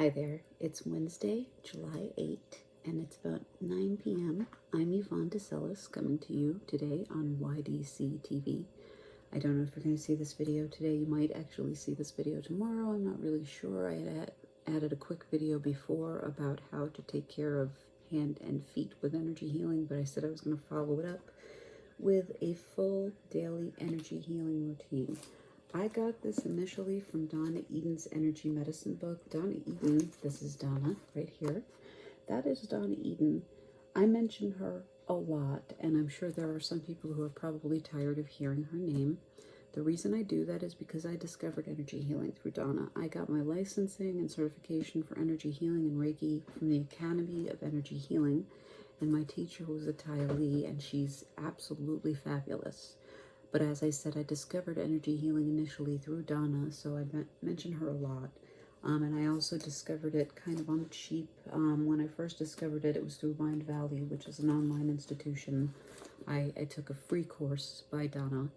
Hi there, it's Wednesday, July 8th, and it's about 9 p.m. I'm Yvonne de Celis coming to you today on YDCtv. I don't know if you're going to see this video today. You might actually see this video tomorrow. I'm not really sure. I had added a quick video before about how to take care of hand and feet with energy healing, but I said I was going to follow it up with a full daily energy healing routine. I got this initially from Donna Eden's Energy Medicine book. Donna Eden, this is Donna right here. That is Donna Eden. I mention her a lot, and I'm sure there are some people who are probably tired of hearing her name. The reason I do that is because I discovered energy healing through Donna. I got my licensing and certification for energy healing and Reiki from the Academy of Energy Healing, and my teacher was a Taya Lee, and she's absolutely fabulous. But as I said, I discovered energy healing initially through Donna, so I mention her a lot. And I also discovered it kind of on the cheap. When I first discovered it, it was through Mind Valley, which is an online institution. I took a free course by Donna.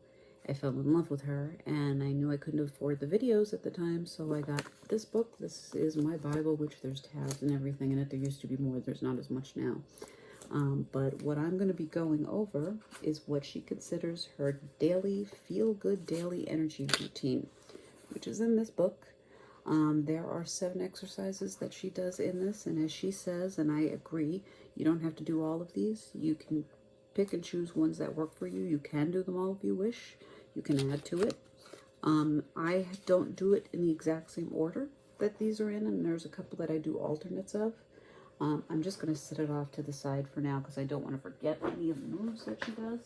I fell in love with her, and I knew I couldn't afford the videos at the time, so I got this book. This is my Bible, which there's tabs and everything in it. There used to be more. There's not as much now. But what I'm going to be going over is what she considers her daily, feel-good daily energy routine, which is in this book. There are 7 exercises that she does in this, and as she says, and I agree, you don't have to do all of these. You can pick and choose ones that work for you. You can do them all if you wish. You can add to it. I don't do it in the exact same order that these are in, and there's a couple that I do alternates of. I'm just going to set it off to the side for now because I don't want to forget any of the moves that she does.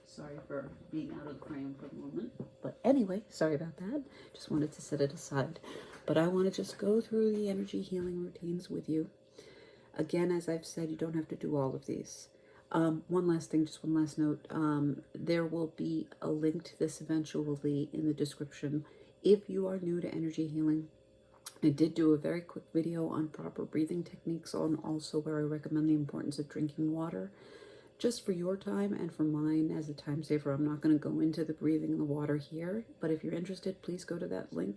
Sorry for being out of the frame for the moment. But anyway, sorry about that. Just wanted to set it aside. But I want to just go through the energy healing routines with you. Again, as I've said, you don't have to do all of these. One last thing, just one last note. There will be a link to this eventually in the description. If you are new to energy healing, I did do a very quick video on proper breathing techniques on also where I recommend the importance of drinking water. Just for your time and for mine as a time saver, I'm not going to go into the breathing and the water here, but if you're interested, please go to that link.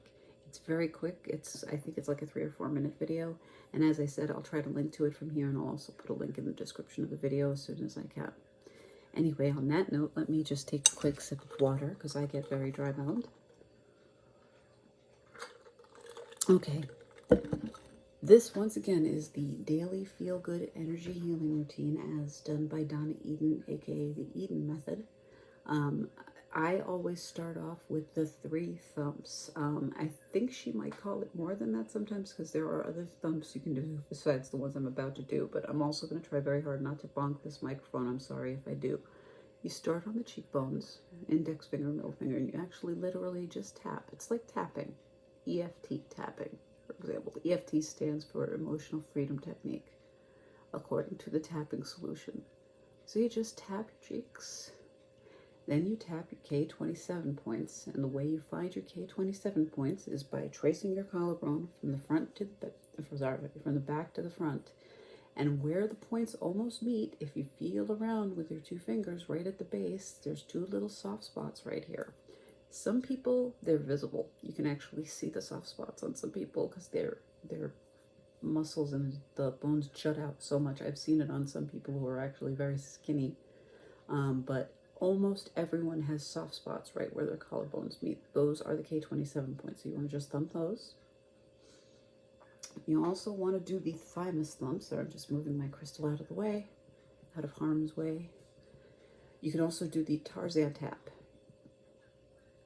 It's very quick. I think it's like a 3 or 4 minute video. And as I said, I'll try to link to it from here, and I'll also put a link in the description of the video as soon as I can. Anyway, on that note, let me just take a quick sip of water because I get very dry mouthed. Okay, this once again is the daily feel-good energy healing routine as done by Donna Eden, aka the Eden method. I always start off with the 3 thumps. I think she might call it more than that sometimes because there are other thumps you can do besides the ones I'm about to do, but I'm also going to try very hard not to bonk this microphone. I'm sorry if I do. You start on the cheekbones, index finger, middle finger, and you actually literally just tap. It's like tapping. EFT tapping, for example. The EFT stands for Emotional Freedom Technique, according to the tapping solution. So you just tap your cheeks, then you tap your K27 points, and the way you find your K27 points is by tracing your collarbone from the front to from the back to the front, and where the points almost meet, if you feel around with your 2 fingers right at the base, there's 2 little soft spots right here. Some people, they're visible. You can actually see the soft spots on some people because their muscles and the bones jut out so much. I've seen it on some people who are actually very skinny. But almost everyone has soft spots right where their collarbones meet. Those are the K27 points. So you want to just thump those. You also want to do the thymus thumps. So I'm just moving my crystal out of the way, out of harm's way. You can also do the Tarzan tap.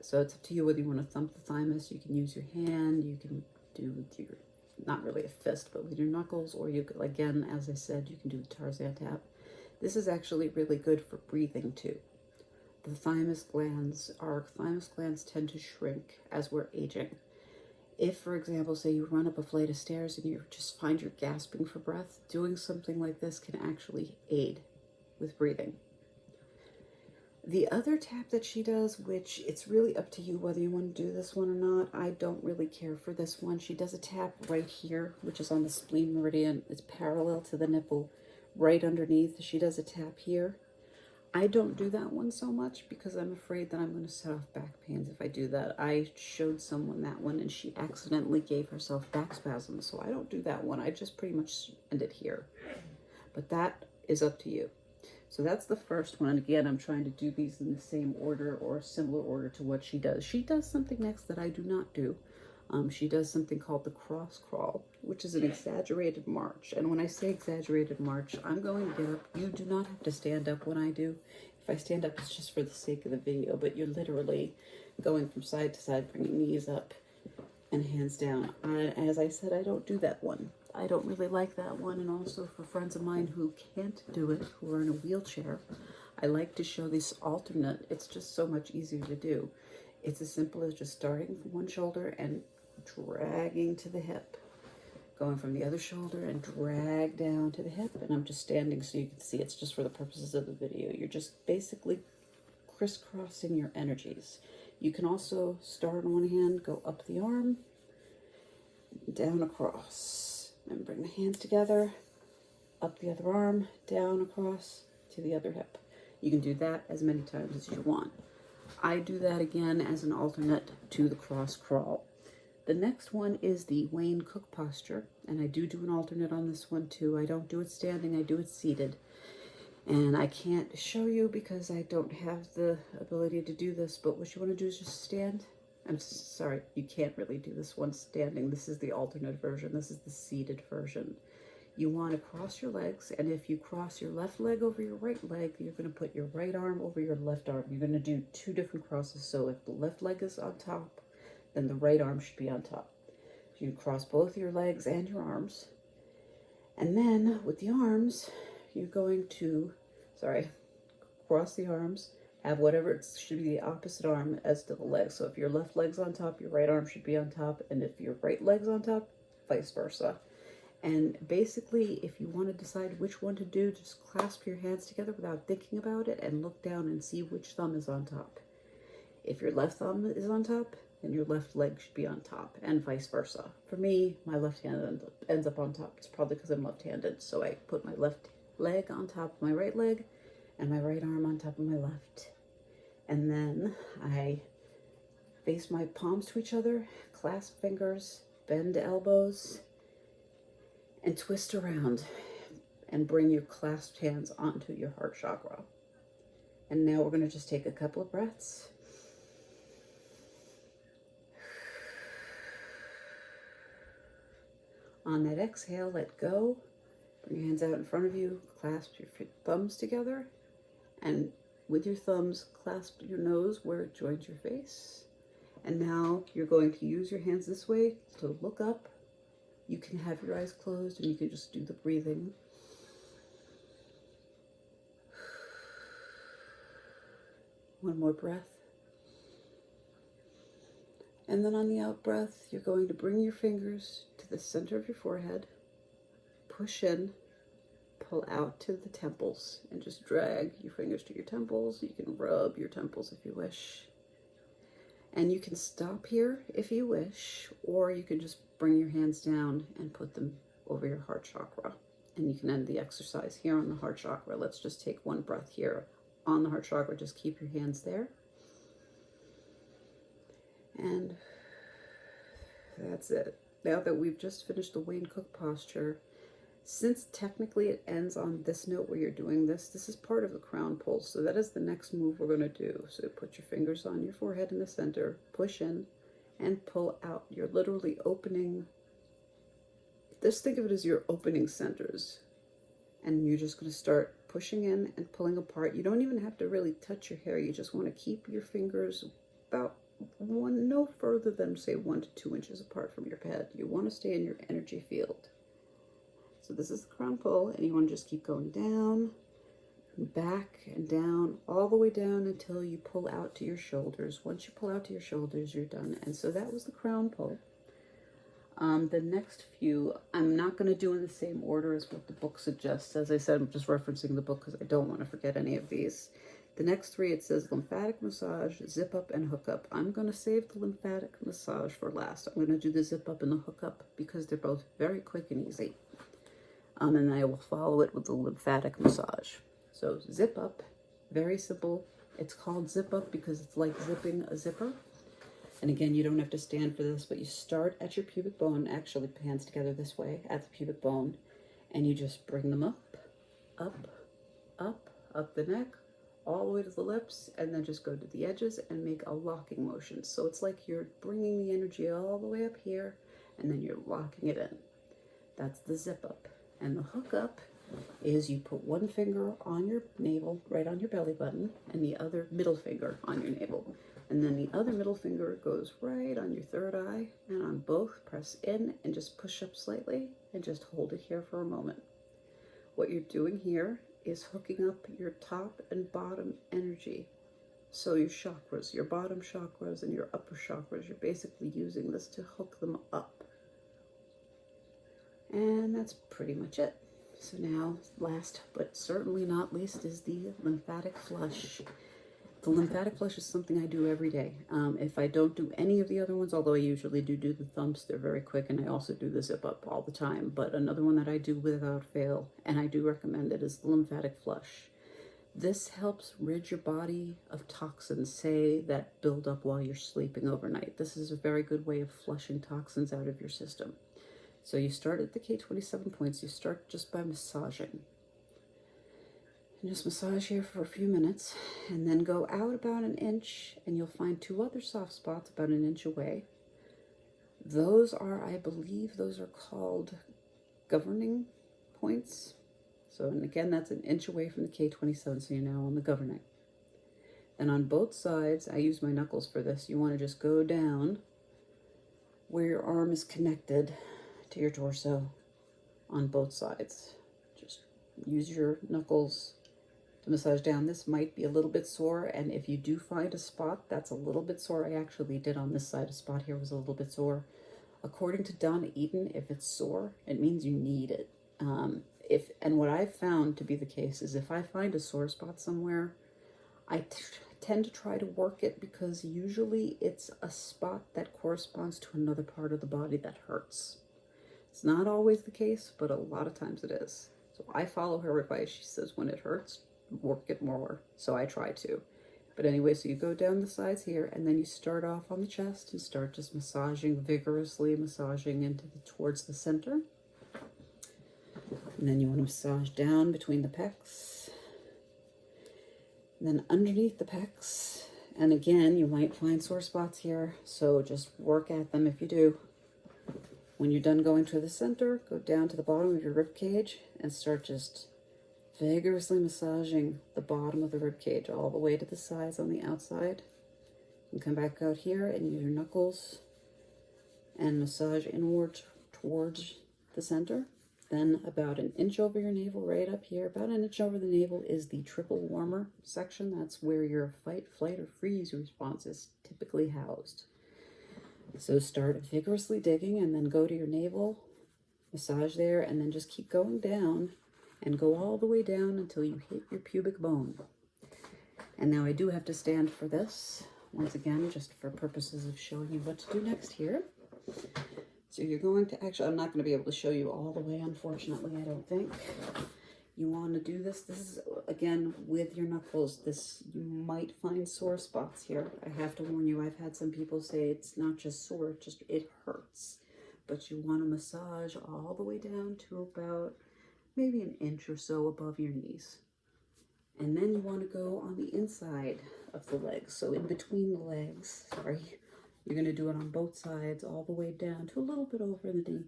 So it's up to you whether you want to thump the thymus. You can use your hand. You can do with your, not really a fist, but with your knuckles. Or you could, again, as I said, you can do the Tarzan tap. This is actually really good for breathing too. The thymus glands tend to shrink as we're aging. If, for example, say you run up a flight of stairs and you just find you're gasping for breath, doing something like this can actually aid with breathing. The other tap that she does, which it's really up to you whether you want to do this one or not. I don't really care for this one. She does a tap right here, which is on the spleen meridian. It's parallel to the nipple, right underneath. She does a tap here. I don't do that one so much because I'm afraid that I'm going to set off back pains if I do that. I showed someone that one and she accidentally gave herself back spasms, so I don't do that one. I just pretty much end it here. But that is up to you. So that's the first one. And again, I'm trying to do these in the same order or a similar order to what she does. She does something next that I do not do. She does something called the cross crawl, which is an exaggerated march. And when I say exaggerated march, I'm going to get up. You do not have to stand up when I do. If I stand up, it's just for the sake of the video, but you're literally going from side to side, bringing knees up and hands down. As I said, I don't do that one. I don't really like that one. And also for friends of mine who can't do it, who are in a wheelchair, I like to show this alternate. It's just so much easier to do. It's as simple as just starting from one shoulder and dragging to the hip, going from the other shoulder and drag down to the hip. And I'm just standing so you can see. It's just for the purposes of the video. You're just basically crisscrossing your energies. You can also start on one hand, go up the arm, down across, and bring the hands together, up the other arm, down across to the other hip. You can do that as many times as you want. I do that again as an alternate to the cross crawl. The next one is the Wayne Cook posture, and I do an alternate on this one too. I don't do it standing, I do it seated. And I can't show you because I don't have the ability to do this, but what you want to do is just stand. I'm sorry, you can't really do this one standing. This is the alternate version. This is the seated version. You want to cross your legs, and if you cross your left leg over your right leg, you're going to put your right arm over your left arm. You're going to do two different crosses. So if the left leg is on top, then the right arm should be on top. So you cross both your legs and your arms. And then with the arms, you're going to, cross the arms, have whatever, it should be the opposite arm as to the leg. So if your left leg's on top, your right arm should be on top. And if your right leg's on top, vice versa. And basically, if you want to decide which one to do, just clasp your hands together without thinking about it and look down and see which thumb is on top. If your left thumb is on top, then your left leg should be on top, and vice versa. For me, my left hand ends up on top. It's probably because I'm left-handed, so I put my left leg on top of my right leg and my right arm on top of my left. And then I face my palms to each other, clasp fingers, bend elbows, and twist around and bring your clasped hands onto your heart chakra. And now we're going to just take a couple of breaths. On that exhale, let go. Bring your hands out in front of you, clasp your thumbs together, and with your thumbs, clasp your nose where it joins your face. And now you're going to use your hands this way to look up. You can have your eyes closed and you can just do the breathing. One more breath. And then on the out breath, you're going to bring your fingers to the center of your forehead, push in, pull out to the temples, and just drag your fingers to your temples. You can rub your temples if you wish. And you can stop here if you wish, or you can just bring your hands down and put them over your heart chakra. And you can end the exercise here on the heart chakra. Let's just take one breath here on the heart chakra. Just keep your hands there. And that's it. Now that we've just finished the Wayne Cook posture, since technically it ends on this note where you're doing this, this is part of the crown pulse. So that is the next move we're going to do. So put your fingers on your forehead in the center, push in, and pull out. You're literally opening, just think of it as your opening centers. And you're just going to start pushing in and pulling apart. You don't even have to really touch your hair. You just want to keep your fingers about no further than say 1 to 2 inches apart from your head. You want to stay in your energy field. So this is the crown pull, and you want to just keep going down, and back, and down, all the way down until you pull out to your shoulders. Once you pull out to your shoulders, you're done. And so that was the crown pull. The next few, I'm not going to do in the same order as what the book suggests. As I said, I'm just referencing the book because I don't want to forget any of these. The next 3, it says lymphatic massage, zip up, and hook up. I'm going to save the lymphatic massage for last. I'm going to do the zip up and the hook up because they're both very quick and easy. And I will follow it with the lymphatic massage. So zip up, Very simple. It's called zip up because it's like zipping a zipper. And again, you don't have to stand for this, but you start at your pubic bone, actually hands together this way at the pubic bone, and you just bring them up, up, up the neck, all the way to the lips, and then just go to the edges and make a locking motion. So it's like you're bringing the energy all the way up here, and then you're locking it in. That's the zip up. And the hook up is you put one finger on your navel, right on your belly button, and the other middle finger on your navel. And then the other middle finger goes right on your third eye, and on both, press in and just push up slightly and just hold it here for a moment. What you're doing here is hooking up your top and bottom energy. So your chakras, your bottom chakras and your upper chakras, you're basically using this to hook them up. And that's pretty much it. So now, last but certainly not least, is the lymphatic flush. The lymphatic flush is something I do every day. If I don't do any of the other ones, although I usually do the thumps, they're very quick, and I also do the zip up all the time. But another one that I do without fail, and I do recommend it, is the lymphatic flush. This helps rid your body of toxins, say, that build up while you're sleeping overnight. This is a very good way of flushing toxins out of your system. So you start at the K27 points. You start just by massaging. And just massage here for a few minutes, and then go out about an inch, and you'll find two other soft spots about an inch away. Those are, I believe, those are called governing points. So, and again, that's an inch away from the K27, so you're now on the governing. And on both sides, I use my knuckles for this. You want to just go down where your arm is connected to your torso on both sides. Just use your knuckles to massage down. This might be a little bit sore, and if you do find a spot that's a little bit sore, I actually did on this side, a spot here was a little bit sore. According to Donna Eden, if it's sore, it means you need it. And what I've found to be the case is if I find a sore spot somewhere, I tend to try to work it, because usually it's a spot that corresponds to another part of the body that hurts. It's not always the case, but a lot of times it is. So I follow her advice. She says when it hurts, work it more. So I try to. But anyway, so you go down the sides here, and then you start off on the chest and start just massaging, vigorously massaging towards the center. And then you want to massage down between the pecs. And then underneath the pecs. And again, you might find sore spots here, so just work at them if you do. When you're done going to the center, go down to the bottom of your rib cage and start just vigorously massaging the bottom of the rib cage all the way to the sides on the outside. And come back out here and use your knuckles and massage inward towards the center. Then about an inch over your navel, right up here, about an inch over the navel is the triple warmer section. That's where your fight, flight, or freeze response is typically housed. So start vigorously digging, and then go to your navel, massage there, and then just keep going down and go all the way down until you hit your pubic bone. And now I do have to stand for this, once again, just for purposes of showing you what to do next here. So you're going to, actually, I'm not going to be able to show you all the way, unfortunately, I don't think. You want to do this. This is, again, with your knuckles. You might find sore spots here. I have to warn you, I've had some people say it's not just sore, it hurts. But you want to massage all the way down to about maybe an inch or so above your knees. And then you want to go on the inside of the legs. So in between the legs, you're going to do it on both sides all the way down to a little bit over the knee.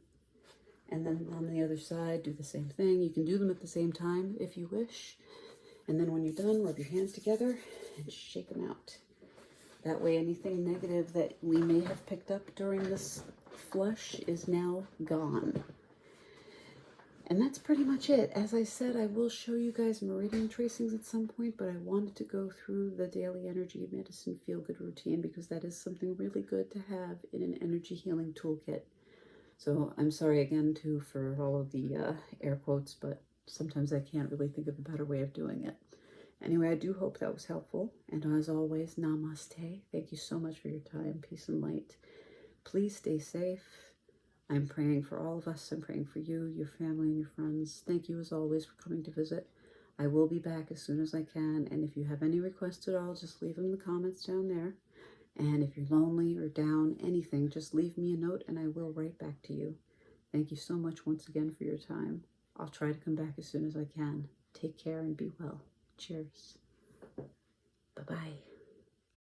And then on the other side, do the same thing. You can do them at the same time if you wish. And then when you're done, rub your hands together and shake them out. That way, anything negative that we may have picked up during this flush is now gone. And that's pretty much it. As I said, I will show you guys meridian tracings at some point, but I wanted to go through the daily energy medicine feel-good routine because that is something really good to have in an energy healing toolkit. So I'm sorry again, too, for all of the air quotes, but sometimes I can't really think of a better way of doing it. Anyway, I do hope that was helpful. And as always, namaste. Thank you so much for your time. Peace and light. Please stay safe. I'm praying for all of us. I'm praying for you, your family, and your friends. Thank you, as always, for coming to visit. I will be back as soon as I can, and if you have any requests at all, just leave them in the comments down there. And if you're lonely or down, anything, just leave me a note and I will write back to you. Thank you so much once again for your time. I'll try to come back as soon as I can. Take care and be well. Cheers. Bye-bye.